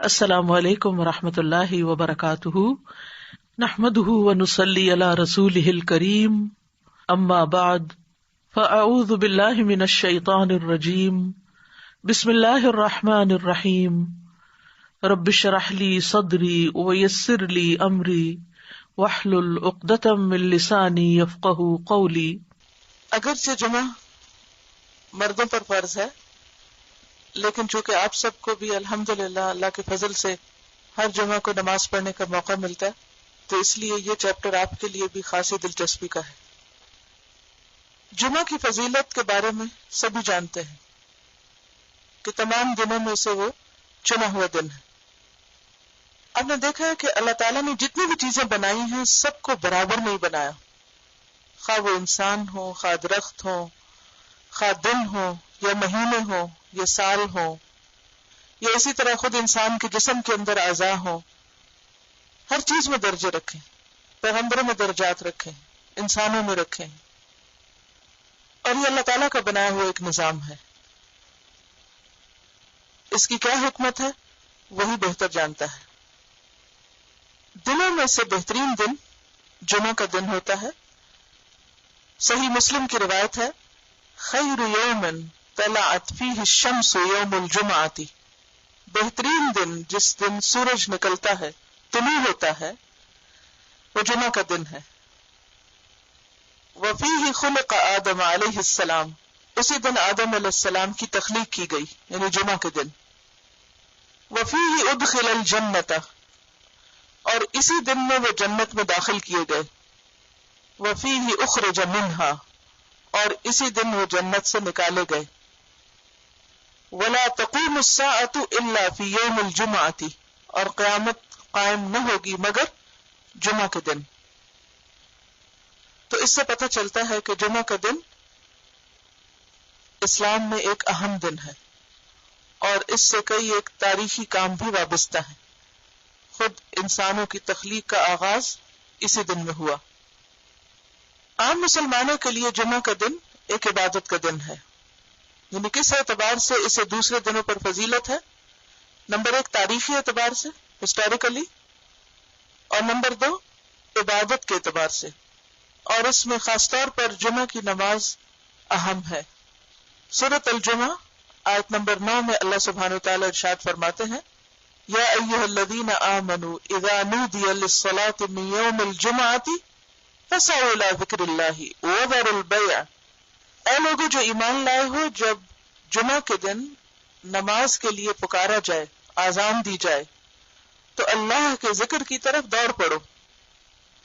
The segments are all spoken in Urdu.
السلام علیکم ورحمۃ اللہ وبرکاتہ، نحمده ونصلی علی رسولہ الکریم، اما بعد فاعوذ باللہ من الشیطان الرجیم، بسم اللہ الرحمن الرحیم، رب اشرح لی صدری ویسر لی امری واحلل عقدۃ من لسانی یفقہوا قولی۔ اگرچہ جمعہ مردوں پر فرض ہے، لیکن چونکہ آپ سب کو بھی الحمدللہ اللہ کے فضل سے ہر جمعہ کو نماز پڑھنے کا موقع ملتا ہے، تو اس لیے یہ چیپٹر آپ کے لیے بھی خاصی دلچسپی کا ہے۔ جمعہ کی فضیلت کے بارے میں سبھی جانتے ہیں کہ تمام دنوں میں سے وہ چنا ہوا دن ہے۔ آپ نے دیکھا ہے کہ اللہ تعالیٰ نے جتنی بھی چیزیں بنائی ہیں سب کو برابر نہیں بنایا، خواہ وہ انسان ہو، خواہ درخت ہو، خواہ دن ہو یا مہینے ہو یا سال ہو، یا اسی طرح خود انسان کے جسم کے اندر اعضاء ہوں، ہر چیز میں درجے رکھیں، پیغمبروں میں درجات رکھیں، انسانوں میں رکھیں، اور یہ اللہ تعالیٰ کا بنایا ہوا ایک نظام ہے۔ اس کی کیا حکمت ہے وہی بہتر جانتا ہے۔ دنوں میں سے بہترین دن جمعہ کا دن ہوتا ہے۔ صحیح مسلم کی روایت ہے، خیر یوم طلعت فیہ الشمس یوم الجمعۃ، بہترین دن جس دن سورج نکلتا ہے، طلوع ہوتا ہے، وہ جمعہ کا دن ہے۔ وفیہ خلق آدم علیہ السلام، اسی دن آدم علیہ السلام کی تخلیق کی گئی، یعنی جمعہ کے دن۔ وفیہ ادخل الجنۃ، اور اسی دن میں وہ جنت میں داخل کیے گئے۔ وفیہ اخرج منہا، اور اسی دن وہ جنت سے نکالے گئے۔ ولا تقوم الساعۃ الا فی یوم الجمعۃ، اور قیامت قائم نہ ہوگی مگر جمعہ کے دن۔ تو اس سے پتہ چلتا ہے کہ جمعہ کا دن اسلام میں ایک اہم دن ہے، اور اس سے کئی ایک تاریخی کام بھی وابستہ ہیں۔ خود انسانوں کی تخلیق کا آغاز اسی دن میں ہوا۔ عام مسلمانوں کے لیے جمعہ کا دن ایک عبادت کا دن ہے، یعنی کس اعتبار سے اسے دوسرے دنوں پر فضیلت ہے؟ نمبر ایک، تاریخی اعتبار سے، ہسٹوریکلی، اور نمبر دو، عبادت کے اعتبار سے، اور اس میں خاص طور پر جمعہ کی نماز اہم ہے۔ سورۃ الجمعہ آیت نمبر 9 میں اللہ سبحانہ وتعالی ارشاد فرماتے ہیں، یا ایھا الذین آمنوا اذا نودی للصلاۃ من یوم الجمعۃ فاسعوا الی ذکر اللہ وذروا البیع، اے لوگوں جو ایمان لائے ہو، جب جمعہ کے دن نماز کے لیے پکارا جائے، آذان دی جائے، تو اللہ کے ذکر کی طرف دوڑ پڑو،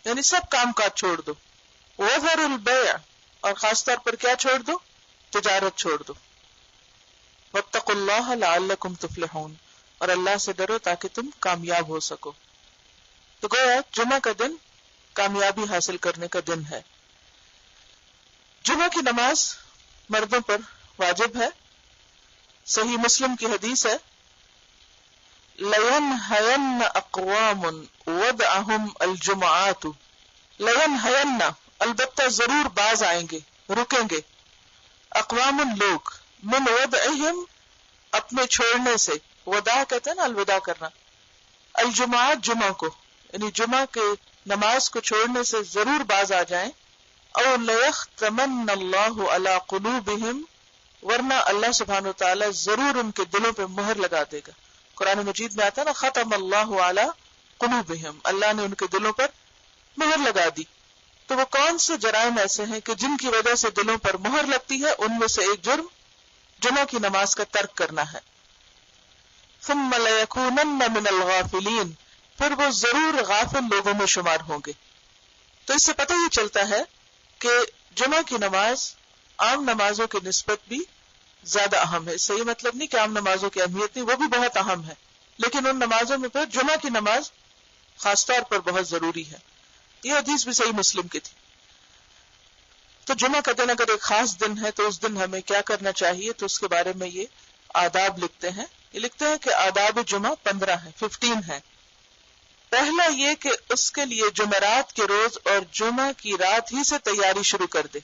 یعنی سب کام کاج چھوڑ دو۔ وذروا البیع، اور خاص طور پر کیا چھوڑ دو؟ تجارت چھوڑ دو۔ واتقوا اللہ لعلکم تفلحون، اور اللہ سے ڈرو تاکہ تم کامیاب ہو سکو۔ تو گویا جمعہ کا دن کامیابی حاصل کرنے کا دن ہے۔ جمعہ کی نماز مردوں پر واجب ہے۔ صحیح مسلم کی حدیث ہے، لَيَنْهَيَنَّ أَقْوَامٌ وَدْعَهُمْ الْجُمَعَاتُ، لَيَنْهَيَنَّ، البتہ ضرور باز آئیں گے، رکیں گے، اقوام لوگ، من وضعہم، اپنے چھوڑنے سے، وداع کہتے ہیں نا الوداع کرنا، الجمعات جمعہ کو، یعنی جمعہ کے نماز کو چھوڑنے سے ضرور باز آ جائیں۔ او لیختمن اللہ علی قلوبہم، ورنہ اللہ سبحانہ وتعالی ضرور ان کے دلوں پہ مہر لگا دے گا۔ قرآن مجید میں آتا ہے نا، ختم اللہ علی قلوبہم، اللہ نے ان کے دلوں پر مہر لگا دی۔ تو وہ کون سے جرائم ایسے ہیں کہ جن کی وجہ سے دلوں پر مہر لگتی ہے؟ ان میں سے ایک جرم جمعہ کی نماز کا ترک کرنا ہے۔ ثم لیکونن من الغافلین، پھر وہ ضرور غافل لوگوں میں شمار ہوں گے۔ تو اس سے پتہ یہ چلتا ہے کہ جمعہ کی نماز عام نمازوں کی نسبت بھی زیادہ اہم ہے۔ اس سے یہ مطلب نہیں کہ عام نمازوں کی اہمیت نہیں، وہ بھی بہت اہم ہے، لیکن ان نمازوں میں پھر جمعہ کی نماز خاص طور پر بہت ضروری ہے۔ یہ حدیث بھی صحیح مسلم کی تھی۔ تو جمعہ کا دن اگر ایک خاص دن ہے تو اس دن ہمیں کیا کرنا چاہیے؟ تو اس کے بارے میں یہ آداب لکھتے ہیں۔ یہ لکھتے ہیں کہ آداب جمعہ 15 ہیں، 15 ہیں۔ پہلا یہ کہ اس کے لیے جمعرات کے روز اور جمعہ کی رات ہی سے تیاری شروع کر دے،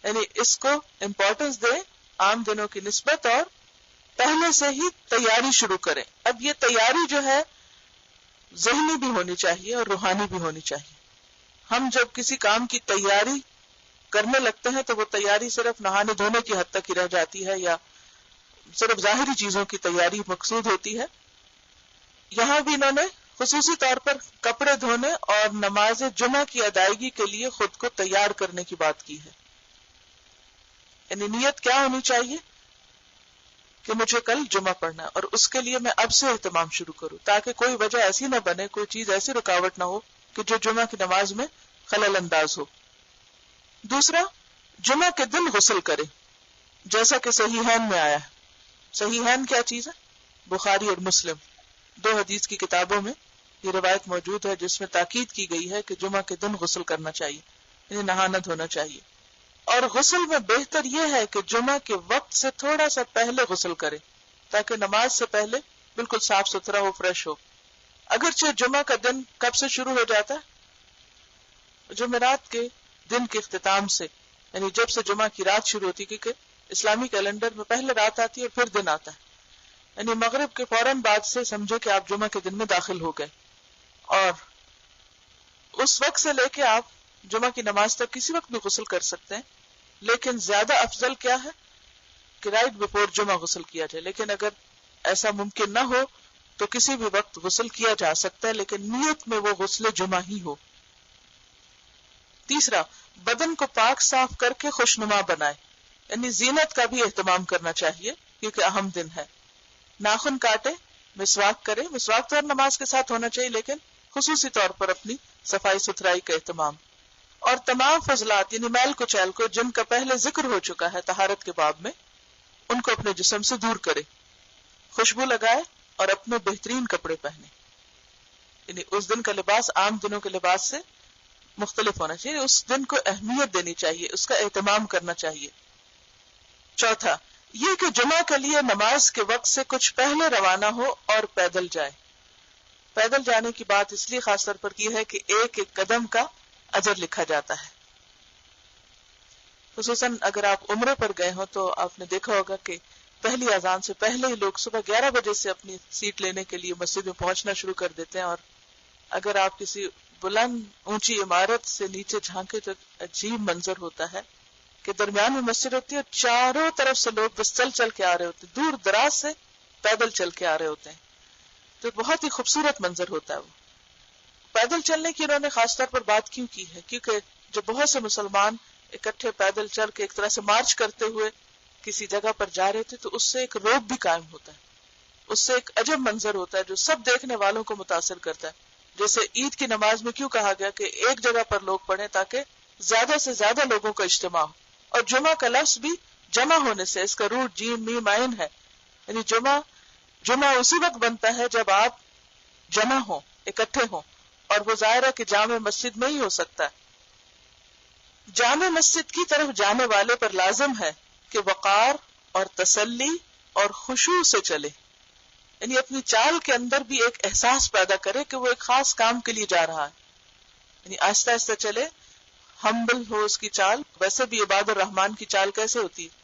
یعنی اس کو امپورٹنس دے عام دنوں کی نسبت، اور پہلے سے ہی تیاری شروع کریں. اب یہ تیاری جو ہے ذہنی بھی ہونی چاہیے اور روحانی بھی ہونی چاہیے. ہم جب کسی کام کی تیاری کرنے لگتے ہیں تو وہ تیاری صرف نہانے دھونے کی حد تک ہی رہ جاتی ہے یا صرف ظاہری چیزوں کی تیاری مقصود ہوتی ہے. یہاں بھی انہوں نے خصوصی طور پر کپڑے دھونے اور نماز جمعہ کی ادائیگی کے لیے خود کو تیار کرنے کی بات کی ہے. یعنی نیت کیا ہونی چاہیے کہ مجھے کل جمعہ پڑھنا ہے اور اس کے لیے میں اب سے اہتمام شروع کروں تاکہ کوئی وجہ ایسی نہ بنے, کوئی چیز ایسی رکاوٹ نہ ہو کہ جو جمعہ کی نماز میں خلل انداز ہو. دوسرا, جمعہ کے دن غسل کرے جیسا کہ صحیحین میں آیا ہے. صحیحین کیا چیز ہے؟ بخاری اور مسلم, 2 حدیث کی کتابوں میں یہ روایت موجود ہے جس میں تاکید کی گئی ہے کہ جمعہ کے دن غسل کرنا چاہیے, یعنی نہانا دھونا چاہیے. اور غسل میں بہتر یہ ہے کہ جمعہ کے وقت سے تھوڑا سا پہلے غسل کرے تاکہ نماز سے پہلے بالکل صاف ستھرا ہو, فریش ہو. اگرچہ جمعہ کا دن کب سے شروع ہو جاتا ہے؟ جمعرات کے دن کے اختتام سے, یعنی جب سے جمعہ کی رات شروع ہوتی, کیونکہ اسلامی کیلنڈر میں پہلے رات آتی ہے اور پھر دن آتا ہے. یعنی مغرب کے فوراً بعد سے سمجھو کہ آپ جمعہ کے دن میں داخل ہو گئے, اور اس وقت سے لے کے آپ جمعہ کی نماز تک کسی وقت بھی غسل کر سکتے ہیں. لیکن زیادہ افضل کیا ہے کہ رائٹ بفور جمعہ غسل کیا جائے. لیکن اگر ایسا ممکن نہ ہو تو کسی بھی وقت غسل کیا جا سکتا ہے, لیکن نیت میں وہ غسل جمعہ ہی ہو. تیسرا, بدن کو پاک صاف کر کے خوشنما بنائے, یعنی زینت کا بھی اہتمام کرنا چاہیے کیونکہ اہم دن ہے. ناخن کاٹے, مسواک کرے. مسواک تو ہر نماز کے ساتھ ہونا چاہیے لیکن خصوصی طور پر اپنی صفائی ستھرائی کا اہتمام. اور تمام فضلات یعنی میل کچیل کو جن کا پہلے ذکر ہو چکا ہے طہارت کے باب میں, ان کو اپنے جسم سے دور کرے. خوشبو لگائے اور اپنے بہترین کپڑے پہنے, یعنی اس دن کا لباس عام دنوں کے لباس سے مختلف ہونا چاہیے. اس دن کو اہمیت دینی چاہیے, اس کا اہتمام کرنا چاہیے. چوتھا, یہ کہ جمعہ کے لیے نماز کے وقت سے کچھ پہلے روانہ ہو اور پیدل جائے. پیدل جانے کی بات اس لیے خاص طور پر کی ہے کہ ایک ایک قدم کا اجر لکھا جاتا ہے. خصوصاً اگر آپ عمرے پر گئے ہو تو آپ نے دیکھا ہوگا کہ پہلی اذان سے پہلے ہی لوگ صبح 11 بجے سے اپنی سیٹ لینے کے لیے مسجد میں پہنچنا شروع کر دیتے ہیں. اور اگر آپ کسی بلند اونچی عمارت سے نیچے جھانکے تو عجیب منظر ہوتا ہے کہ درمیان میں مسجد ہوتی ہے اور چاروں طرف سے لوگ بس چل چل کے آ رہے ہوتے ہیں, دور دراز سے پیدل چل کے آ رہے ہوتے ہیں. تو بہت ہی خوبصورت منظر ہوتا ہے. وہ پیدل چلنے کی انہوں نے خاص طور پر بات کیوں کی ہے؟ کیونکہ جب بہت سے مسلمان اکٹھے پیدل چل کے ایک طرح سے مارچ کرتے ہوئے کسی جگہ پر جا رہے تھے تو اس سے ایک روب بھی قائم ہوتا ہے, اس سے ایک عجب منظر ہوتا ہے جو سب دیکھنے والوں کو متاثر کرتا ہے. جیسے عید کی نماز میں کیوں کہا گیا کہ ایک جگہ پر لوگ پڑھیں تاکہ زیادہ سے زیادہ لوگوں کا اجتماع ہو. اور جمعہ کا لفظ بھی جمع ہونے سے, اس کا روٹ جیم میم عین ہے, یعنی جمعہ اسی وقت بنتا ہے جب آپ جمع ہوں, اکٹھے ہوں, اور وہ ظاہر ہے کہ جامع مسجد میں ہی ہو سکتا ہے. جامع مسجد کی طرف جانے والے پر لازم ہے کہ وقار اور تسلی اور خشوع سے چلے, یعنی اپنی چال کے اندر بھی ایک احساس پیدا کرے کہ وہ ایک خاص کام کے لیے جا رہا ہے. یعنی آہستہ آہستہ چلے, ہمبل ہو اس کی چال. ویسے بھی عباد الرحمن کی چال کیسے ہوتی ہے؟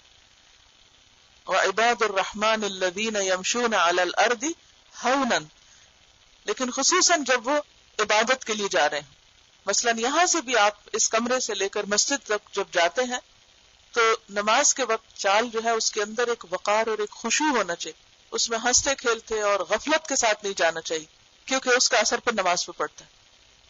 وَعِبَادُ الرَّحْمَنِ الَّذِينَ يَمْشُونَ عَلَى الْأَرْضِ هَوْنًا, لیکن خصوصاً جب وہ عبادت کے لیے جا رہے ہیں. مثلاً یہاں سے بھی آپ اس کمرے سے لے کر مسجد تک جب جاتے ہیں تو نماز کے وقت چال جو ہے اس کے اندر ایک وقار اور ایک خشوع ہونا چاہیے. اس میں ہنستے کھیلتے اور غفلت کے ساتھ نہیں جانا چاہیے کیونکہ اس کا اثر پر نماز پہ پڑتا ہے.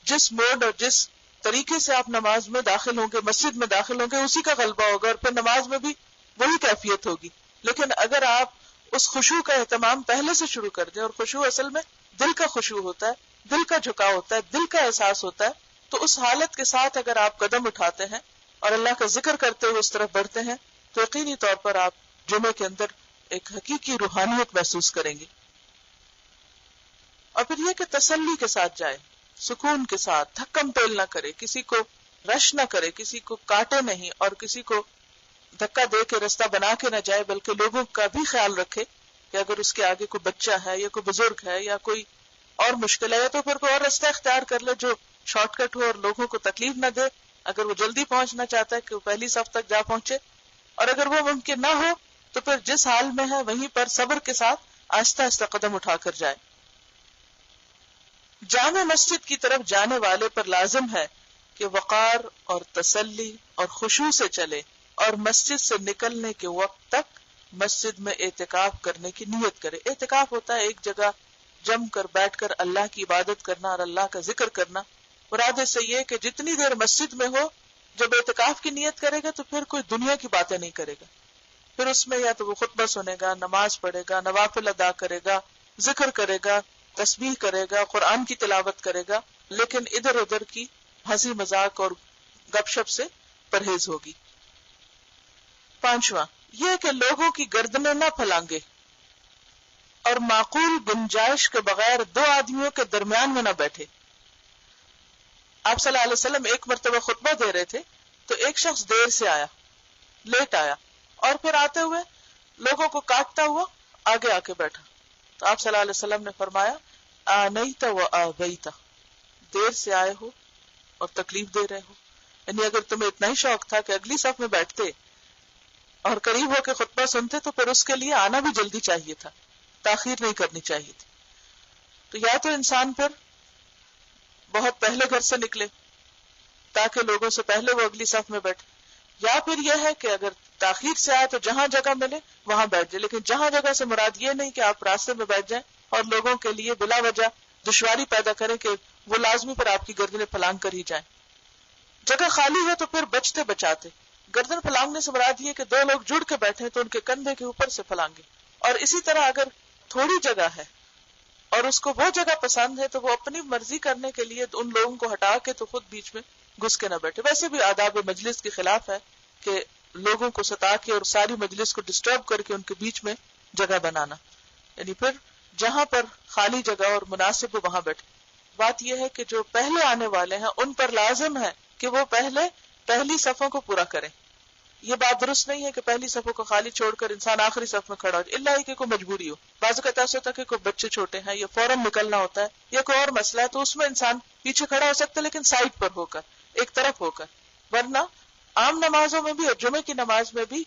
جس موڈ اور جس طریقے سے آپ نماز میں داخل ہوں گے, مسجد میں داخل ہوں گے, اسی کا غلبہ ہوگا اور پھر نماز میں بھی وہی کیفیت ہوگی. لیکن اگر آپ اس خشوع کا اہتمام پہلے سے شروع کر دیں, اور خشوع اصل میں دل کا خشوع ہوتا ہے, دل کا جھکاؤ ہوتا ہے, دل کا احساس ہوتا ہے, تو اس حالت کے ساتھ اگر آپ قدم اٹھاتے ہیں اور اللہ کا ذکر کرتے ہوئے اس طرف بڑھتے ہیں تو یقینی طور پر آپ جمعے کے اندر ایک حقیقی روحانیت محسوس کریں گے. اور پھر یہ کہ تسلی کے ساتھ جائے, سکون کے ساتھ, دھکم پیل نہ کرے, کسی کو رش نہ کرے, کسی کو کاٹے نہیں اور کسی کو دھکا دے کے رستہ بنا کے نہ جائے, بلکہ لوگوں کا بھی خیال رکھے کہ اگر اس کے آگے کوئی بچہ ہے یا کوئی بزرگ ہے یا کوئی اور مشکل ہے تو پھر کوئی اور راستہ اختیار کر لے جو شارٹ کٹ ہو اور لوگوں کو تکلیف نہ دے. اگر وہ جلدی پہنچنا چاہتا ہے کہ وہ پہلی صف تک جا پہنچے, اور اگر وہ ممکن نہ ہو تو پھر جس حال میں ہے وہیں پر صبر کے ساتھ آہستہ آہستہ قدم اٹھا کر جائے. جامع مسجد کی طرف جانے والے پر لازم ہے کہ وقار اور تسلی اور خشوع سے چلے اور مسجد سے نکلنے کے وقت تک مسجد میں اعتکاف کرنے کی نیت کرے. اعتکاف ہوتا ہے ایک جگہ جم کر بیٹھ کر اللہ کی عبادت کرنا اور اللہ کا ذکر کرنا. مراد اس سے یہ کہ جتنی دیر مسجد میں ہو جب اعتکاف کی نیت کرے گا تو پھر کوئی دنیا کی باتیں نہیں کرے گا. پھر اس میں یا تو وہ خطبہ سنے گا، نماز پڑھے گا، نوافل ادا کرے گا، ذکر کرے گا، تسبیح کرے گا، قرآن کی تلاوت کرے گا، لیکن ادھر ادھر کی ہنسی مذاق اور گپ شپ سے پرہیز ہوگی. پانچواں یہ کہ لوگوں کی گردنیں نہ پھلانگے اور معقول گنجائش کے بغیر دو آدمیوں کے درمیان میں نہ بیٹھے. آپ صلی اللہ علیہ وسلم ایک مرتبہ خطبہ دے رہے تھے تو ایک شخص دیر سے آیا، لیٹ آیا، اور پھر آتے ہوئے لوگوں کو کاٹتا ہوا آگے آ کے بیٹھا. تو آپ صلی اللہ علیہ وسلم نے فرمایا آنیت و آبیت، دیر سے آئے ہو اور تکلیف دے رہے ہو. یعنی اگر تمہیں اتنا ہی شوق تھا کہ اگلی صف میں بیٹھتے اور قریب ہو کے خطبہ سنتے تو پھر اس کے لیے آنا بھی جلدی چاہیے تھا، تاخیر نہیں کرنی چاہیے تھی. تو یا تو انسان پھر بہت پہلے گھر سے نکلے تاکہ لوگوں سے پہلے وہ اگلی صف میں بیٹھے، یا پھر یہ ہے کہ اگر تاخیر سے آئے تو جہاں جگہ ملے وہاں بیٹھ جائے. لیکن جہاں جگہ سے مراد یہ نہیں کہ آپ راستے میں بیٹھ جائیں اور لوگوں کے لیے بلا وجہ دشواری پیدا کریں کہ وہ لازمی پر آپ کی گردنیں پھلانگ کر ہی جائیں. جگہ خالی ہے تو پھر بچتے بچاتے. گردن پھلانگنے سے مراد یہ کہ دو لوگ جڑ کے بیٹھے تو ان کے کندھے کے اوپر سے پھلانگے. اور اسی طرح اگر تھوڑی جگہ ہے اور اس کو وہ جگہ پسند ہے تو وہ اپنی مرضی کرنے کے لیے ان لوگوں کو ہٹا کے تو خود بیچ میں گھس کے نہ بیٹھے. ویسے بھی آداب مجلس کے خلاف ہے کہ لوگوں کو ستا کے اور ساری مجلس کو ڈسٹرب کر کے ان کے بیچ میں جگہ بنانا. یعنی پھر جہاں پر خالی جگہ اور مناسب ہو وہاں بیٹھے. بات یہ ہے کہ جو پہلے آنے والے ہیں ان پر لازم ہے کہ وہ پہلی صفوں کو پورا کریں. یہ بات درست نہیں ہے کہ پہلی صفوں کو خالی چھوڑ کر انسان آخری صف میں کھڑا ہو جائے، الا ہی کہ کوئی مجبوری ہو. بعض اوقات ایسا ہوتا ہے کہ کوئی بچے چھوٹے ہیں یا فوراً نکلنا ہوتا ہے یا کوئی اور مسئلہ ہے تو اس میں انسان پیچھے کھڑا ہو سکتا ہے لیکن سائڈ پر ہو کر، ایک طرف ہو کر. ورنہ عام نمازوں میں بھی اور جمعے کی نماز میں بھی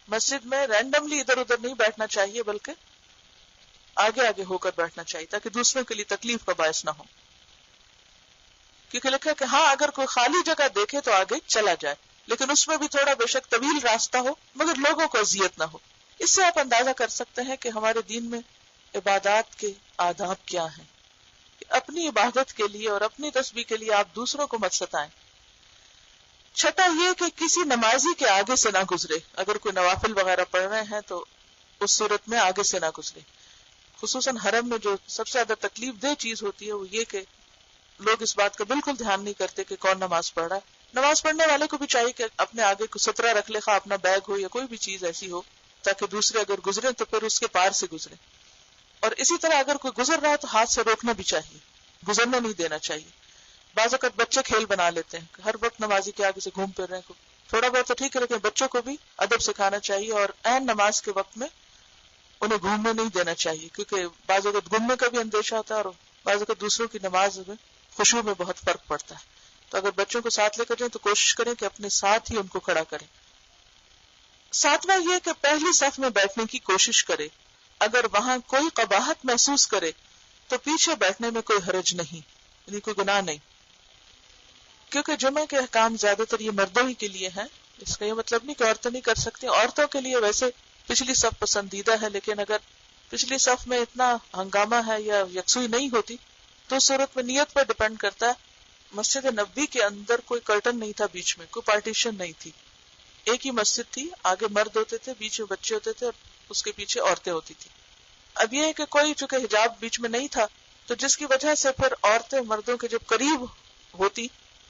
مسجد میں رینڈملی ادھر ادھر نہیں بیٹھنا چاہیے بلکہ آگے آگے ہو کر بیٹھنا چاہیے تاکہ دوسروں کے لیے تکلیف کا باعث نہ ہو. کیونکہ لکھا کہ ہاں اگر کوئی خالی جگہ دیکھے تو آگے چلا جائے، لیکن اس میں بھی تھوڑا بے شک طویل راستہ ہو مگر لوگوں کو اذیت نہ ہو. اس سے آپ اندازہ کر سکتے ہیں کہ ہمارے دین میں عبادات کے آداب کیا ہیں. اپنی عبادت کے لیے اور اپنی تسبیح کے لیے آپ دوسروں کو مت ستائیں. چھٹا یہ کہ کسی نمازی کے آگے سے نہ گزرے. اگر کوئی نوافل وغیرہ پڑھ رہے ہیں تو اس صورت میں آگے سے نہ گزرے. خصوصاً حرم میں جو سب سے زیادہ تکلیف دہ چیز ہوتی ہے وہ یہ کہ لوگ اس بات کا بالکل دھیان نہیں کرتے کہ کون نماز پڑھ رہا ہے. نماز پڑھنے والے کو بھی چاہیے کہ اپنے آگے کو سترہ رکھ لے، خواہ اپنا بیگ ہو یا کوئی بھی چیز ایسی ہو تاکہ دوسرے اگر گزرے تو پھر اس کے پار سے گزرے. اور اسی طرح اگر کوئی گزر رہا ہے تو ہاتھ سے روکنا بھی چاہیے، گزرنا نہیں دینا چاہیے. بعض اوقات بچے کھیل بنا لیتے ہیں، ہر وقت نمازی کے آگے سے گھوم پھر رہے ہیں. تھوڑا بہت تو ٹھیک ہے لیکن بچوں کو بھی ادب سکھانا چاہیے اور عین نماز کے وقت میں انہیں گھومنے نہیں دینا چاہیے، کیونکہ بعض اوقات گھومنے کا بھی اندیشہ ہوتا ہے اور بعض اوقات دوسروں کی نماز میں خشوع میں بہت فرق پڑتا ہے. تو اگر بچوں کو ساتھ لے کر جائیں تو کوشش کریں کہ اپنے ساتھ ہی ان کو کھڑا کریں. ساتواں یہ کہ پہلی صف میں بیٹھنے کی کوشش کرے. اگر وہاں کوئی قباحت محسوس کرے تو پیچھے بیٹھنے میں کوئی حرج نہیں، یعنی کوئی گناہ نہیں. کیونکہ جمعہ کے احکام زیادہ تر یہ مردوں ہی کے لیے ہیں. اس کا یہ مطلب نہیں کہ عورتیں نہیں کر سکتی. عورتوں کے لیے ویسے پچھلی صف پسندیدہ ہے، لیکن اگر پچھلی صف میں اتنا ہنگامہ ہے یا یکسوئی نہیں ہوتی تو صورت میں نیت پر ڈیپینڈ کرتا ہے. مسجد نبوی کے اندر کوئی کرٹن نہیں تھا، بیچ میں کوئی پارٹیشن نہیں تھی، ایک ہی مسجد تھی. آگے مرد ہوتے تھے، بیچ میں بچے ہوتے تھے اور اس کے پیچھے عورتیں ہوتی تھی. اب یہ ہے کہ کوئی چونکہ حجاب بیچ میں نہیں تھا تو جس کی وجہ سے پھر عورتیں مردوں کے جب قریب ہوتی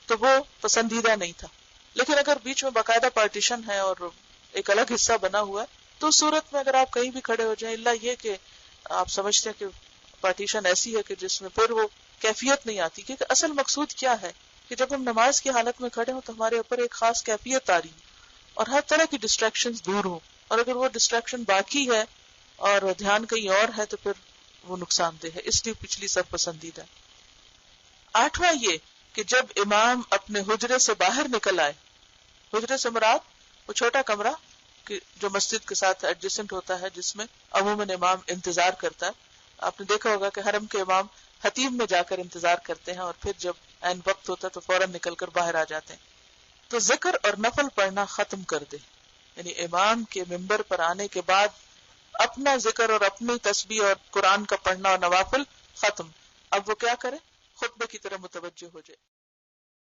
تو وہ پسندیدہ نہیں تھا. لیکن اگر بیچ میں باقاعدہ پارٹیشن ہے اور ایک الگ حصہ بنا ہوا ہے تو صورت میں اگر آپ کہیں بھی کھڑے ہو جائیں، اللہ یہ کہ آپ سمجھتے ہیں کہ پارٹیشن ایسی ہے کہ جس میں پھر وہ کیفیت نہیں آتی. کیونکہ اصل مقصود کیا ہے کہ جب ہم نماز کی حالت میں کھڑے ہوں تو ہمارے اوپر ایک خاص کیفیت آ رہی ہے اور ہر طرح کی ڈسٹریکشنز دور ہوں. اور اگر وہ ڈسٹریکشن باقی ہے اور دھیان کہیں اور ہے تو پھر وہ نقصان دہ ہے. اس لیے پچھلی صف پسندیدہ. آٹھواں یہ کہ جب امام اپنے حجرے سے باہر نکل آئے، حجرے سے مراد وہ چھوٹا کمرہ کہ جو مسجد کے ساتھ ایڈجسٹنٹ ہوتا ہے، جس میں عموماً امام انتظار کرتا ہے. آپ نے دیکھا ہوگا کہ حرم کے امام خطیب میں جا کر انتظار کرتے ہیں اور پھر جب عین وقت ہوتا ہے تو فوراً نکل کر باہر آ جاتے ہیں. تو ذکر اور نفل پڑھنا ختم کر دے، یعنی امام کے ممبر پر آنے کے بعد اپنا ذکر اور اپنی تسبیح اور قرآن کا پڑھنا اور نوافل ختم. اب وہ کیا کرے؟ خطبے کی طرح متوجہ ہو جائے.